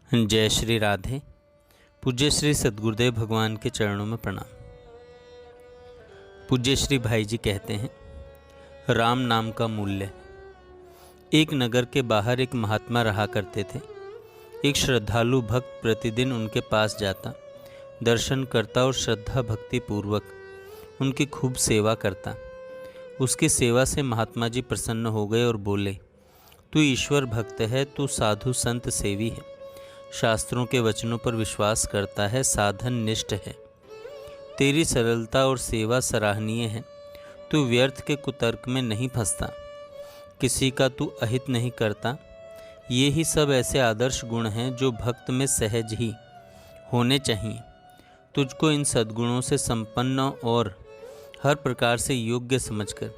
जय श्री राधे। पूज्य श्री सद्गुरुदेव भगवान के चरणों में प्रणाम। पूज्य श्री भाई जी कहते हैं, राम नाम का मूल्य। एक नगर के बाहर एक महात्मा रहा करते थे। एक श्रद्धालु भक्त प्रतिदिन उनके पास जाता, दर्शन करता और श्रद्धा भक्ति पूर्वक उनकी खूब सेवा करता। उसकी सेवा से महात्मा जी प्रसन्न हो गए और बोले, तू ईश्वर भक्त है, तू साधु संत सेवी है, शास्त्रों के वचनों पर विश्वास करता है, साधन निष्ठ है। तेरी सरलता और सेवा सराहनीय है। तू व्यर्थ के कुतर्क में नहीं फंसता, किसी का तू अहित नहीं करता। ये ही सब ऐसे आदर्श गुण हैं जो भक्त में सहज ही होने चाहिए। तुझको इन सद्गुणों से संपन्न और हर प्रकार से योग्य समझकर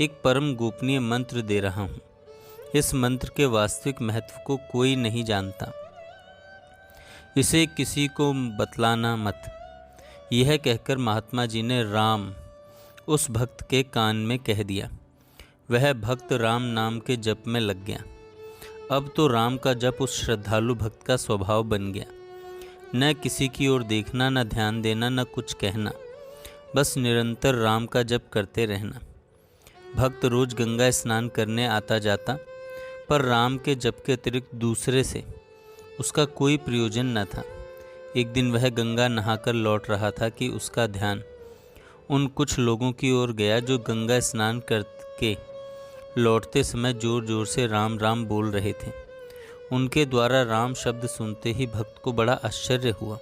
एक परम गोपनीय मंत्र दे रहा हूँ। इस मंत्र के वास्तविक महत्व को कोई नहीं जानता, इसे किसी को बतलाना मत। यह कहकर महात्मा जी ने राम उस भक्त के कान में कह दिया। वह भक्त राम नाम के जप में लग गया। अब तो राम का जप उस श्रद्धालु भक्त का स्वभाव बन गया। न किसी की ओर देखना, न ध्यान देना, न कुछ कहना, बस निरंतर राम का जप करते रहना। भक्त रोज गंगा स्नान करने आता जाता, पर राम के जप के अतिरिक्त दूसरे से उसका कोई प्रयोजन न था। एक दिन वह गंगा नहाकर लौट रहा था कि उसका ध्यान उन कुछ लोगों की ओर गया जो गंगा स्नान करके लौटते समय जोर जोर से राम राम बोल रहे थे। उनके द्वारा राम शब्द सुनते ही भक्त को बड़ा आश्चर्य हुआ।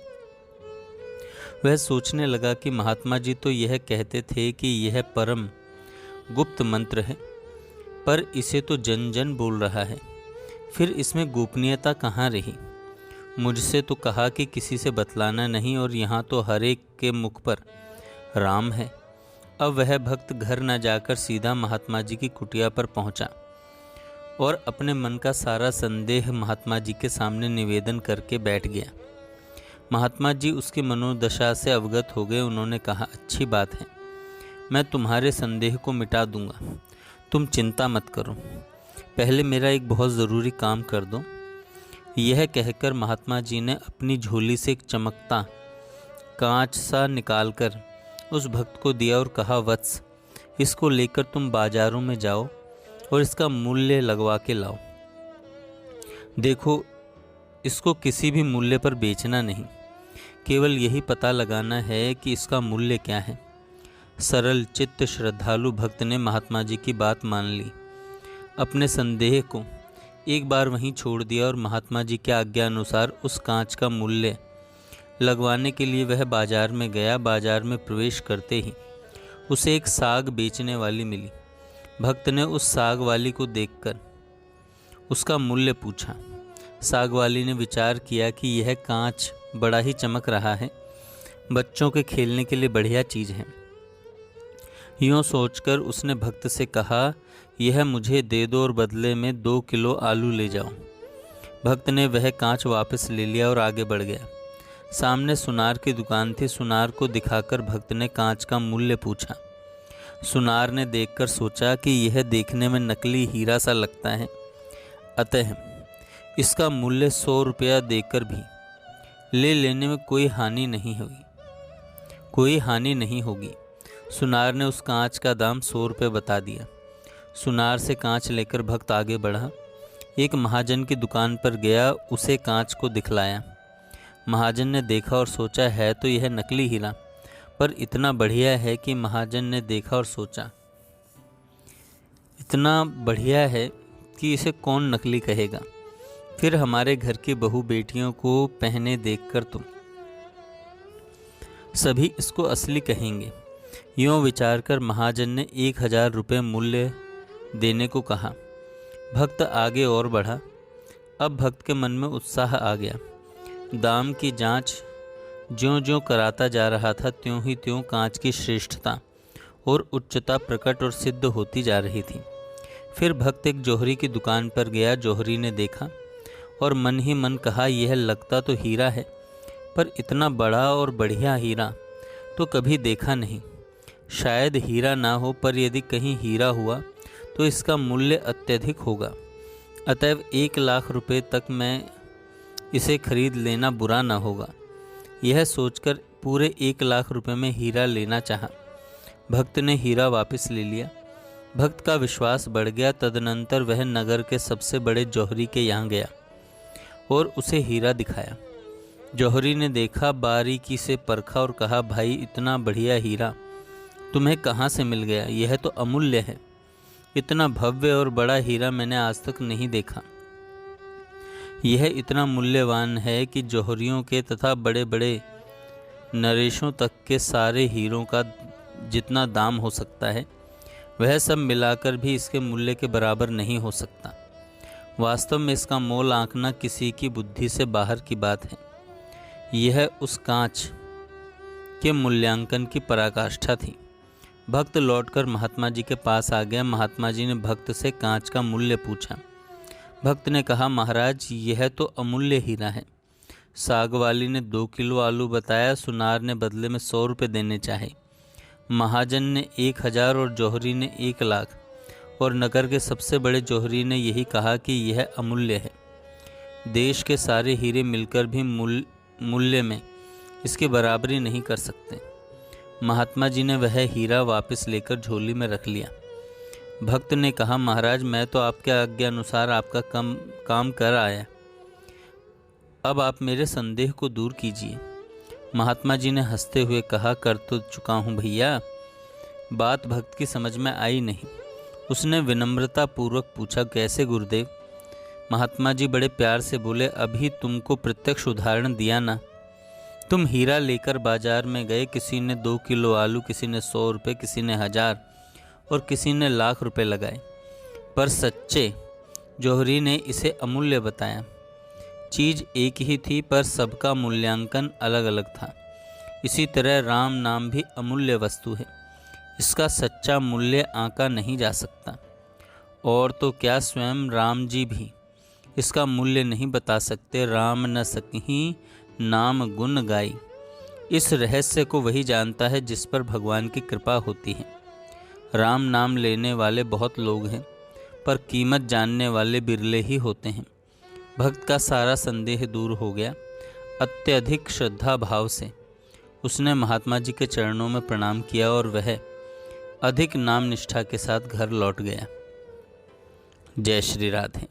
वह सोचने लगा कि महात्मा जी तो यह कहते थे कि यह परम गुप्त मंत्र है, पर इसे तो जन जन बोल रहा है, फिर इसमें गोपनीयता कहाँ रही। मुझसे तो कहा कि किसी से बतलाना नहीं, और यहाँ तो हर एक के मुख पर राम है। अब वह भक्त घर न जाकर सीधा महात्मा जी की कुटिया पर पहुँचा और अपने मन का सारा संदेह महात्मा जी के सामने निवेदन करके बैठ गया। महात्मा जी उसकी मनोदशा से अवगत हो गए। उन्होंने कहा, अच्छी बात है, मैं तुम्हारे संदेह को मिटा दूंगा, तुम चिंता मत करो, पहले मेरा एक बहुत ज़रूरी काम कर दो। यह कहकर महात्मा जी ने अपनी झोली से एक चमकता कांच सा निकालकर उस भक्त को दिया और कहा, वत्स, इसको लेकर तुम बाजारों में जाओ और इसका मूल्य लगवा के लाओ। देखो, इसको किसी भी मूल्य पर बेचना नहीं, केवल यही पता लगाना है कि इसका मूल्य क्या है। सरल चित्त श्रद्धालु भक्त ने महात्मा जी की बात मान ली। अपने संदेह को एक बार वहीं छोड़ दिया और महात्मा जी के आज्ञा अनुसार उस कांच का मूल्य लगवाने के लिए वह बाजार में गया। बाजार में प्रवेश करते ही उसे एक साग बेचने वाली मिली। भक्त ने उस साग वाली को देखकर उसका मूल्य पूछा। साग वाली ने विचार किया कि यह कांच बड़ा ही चमक रहा है, बच्चों के खेलने के लिए बढ़िया चीज़ है। यूँ सोचकर उसने भक्त से कहा, यह मुझे दे दो और बदले में 2 किलो आलू ले जाओ। भक्त ने वह कांच वापस ले लिया और आगे बढ़ गया। सामने सुनार की दुकान थी। सुनार को दिखाकर भक्त ने कांच का मूल्य पूछा। सुनार ने देखकर सोचा कि यह देखने में नकली हीरा सा लगता है, अतः इसका मूल्य 100 रुपया देकर भी ले लेने में कोई हानि नहीं होगी। सुनार ने उस कांच का दाम 100 रुपये बता दिया। सुनार से कांच लेकर भक्त आगे बढ़ा। एक महाजन की दुकान पर गया, उसे कांच को दिखलाया। महाजन ने देखा और सोचा, है तो यह नकली हीरा, पर इतना बढ़िया है कि महाजन ने देखा और सोचा, इतना बढ़िया है कि इसे कौन नकली कहेगा। फिर हमारे घर की बहू बेटियों को पहने देखकर तो सभी इसको असली कहेंगे। यूँ विचार कर महाजन ने 1000 रुपये मूल्य देने को कहा। भक्त आगे और बढ़ा। अब भक्त के मन में उत्साह आ गया। दाम की जांच ज्यों-ज्यों कराता जा रहा था, त्यों ही त्यों कांच की श्रेष्ठता और उच्चता प्रकट और सिद्ध होती जा रही थी। फिर भक्त एक जौहरी की दुकान पर गया। जौहरी ने देखा और मन ही मन कहा, यह लगता तो हीरा है, पर इतना बड़ा और बढ़िया हीरा तो कभी देखा नहीं। शायद हीरा ना हो, पर यदि कहीं हीरा हुआ तो इसका मूल्य अत्यधिक होगा। अतएव 1 लाख रुपए तक मैं इसे खरीद लेना बुरा न होगा। यह सोचकर पूरे 1 लाख रुपए में हीरा लेना चाहा। भक्त ने हीरा वापस ले लिया। भक्त का विश्वास बढ़ गया। तदनंतर वह नगर के सबसे बड़े जौहरी के यहाँ गया और उसे हीरा दिखाया। जौहरी ने देखा, बारीकी से परखा और कहा, भाई इतना बढ़िया हीरा तुम्हें कहाँ से मिल गया? यह तो अमूल्य है। इतना भव्य और बड़ा हीरा मैंने आज तक नहीं देखा। यह इतना मूल्यवान है कि जौहरियों के तथा बड़े बड़े नरेशों तक के सारे हीरों का जितना दाम हो सकता है वह सब मिलाकर भी इसके मूल्य के बराबर नहीं हो सकता। वास्तव में इसका मोल आंकना किसी की बुद्धि से बाहर की बात है। यह उस कांच के मूल्यांकन की पराकाष्ठा थी। भक्त लौटकर महात्मा जी के पास आ गया। महात्मा जी ने भक्त से कांच का मूल्य पूछा। भक्त ने कहा, महाराज यह तो अमूल्य हीरा है। साग वाली ने 2 किलो आलू बताया। सुनार ने बदले में 100 रुपये देने चाहे। महाजन ने 1000 और जौहरी ने 1 लाख और नगर के सबसे बड़े जौहरी ने यही कहा कि यह अमूल्य है। देश के सारे हीरे मिलकर भी मूल्य में इसकी बराबरी नहीं कर सकते। महात्मा जी ने वह हीरा वापस लेकर झोली में रख लिया। भक्त ने कहा, महाराज मैं तो आपके आज्ञा अनुसार आपका काम कर आया। अब आप मेरे संदेह को दूर कीजिए। महात्मा जी ने हंसते हुए कहा, कर तो चुका हूँ भैया। बात भक्त की समझ में आई नहीं। उसने विनम्रता पूर्वक पूछा, कैसे गुरुदेव? महात्मा जी बड़े प्यार से बोले, अभी तुमको प्रत्यक्ष उदाहरण दिया ना। तुम हीरा लेकर बाजार में गए। किसी ने 2 किलो आलू, किसी ने 100 रुपये, किसी ने 1000 और किसी ने 1,00,000 रुपये लगाए, पर सच्चे जौहरी ने इसे अमूल्य बताया। चीज़ एक ही थी पर सबका मूल्यांकन अलग अलग था। इसी तरह राम नाम भी अमूल्य वस्तु है। इसका सच्चा मूल्य आंका नहीं जा सकता। और तो क्या, स्वयं राम जी भी इसका मूल्य नहीं बता सकते। राम न सकहीं नाम गुण गाई। इस रहस्य को वही जानता है जिस पर भगवान की कृपा होती है। राम नाम लेने वाले बहुत लोग हैं, पर कीमत जानने वाले बिरले ही होते हैं। भक्त का सारा संदेह दूर हो गया। अत्यधिक श्रद्धा भाव से उसने महात्मा जी के चरणों में प्रणाम किया और वह अधिक नाम निष्ठा के साथ घर लौट गया। जय श्री राधे।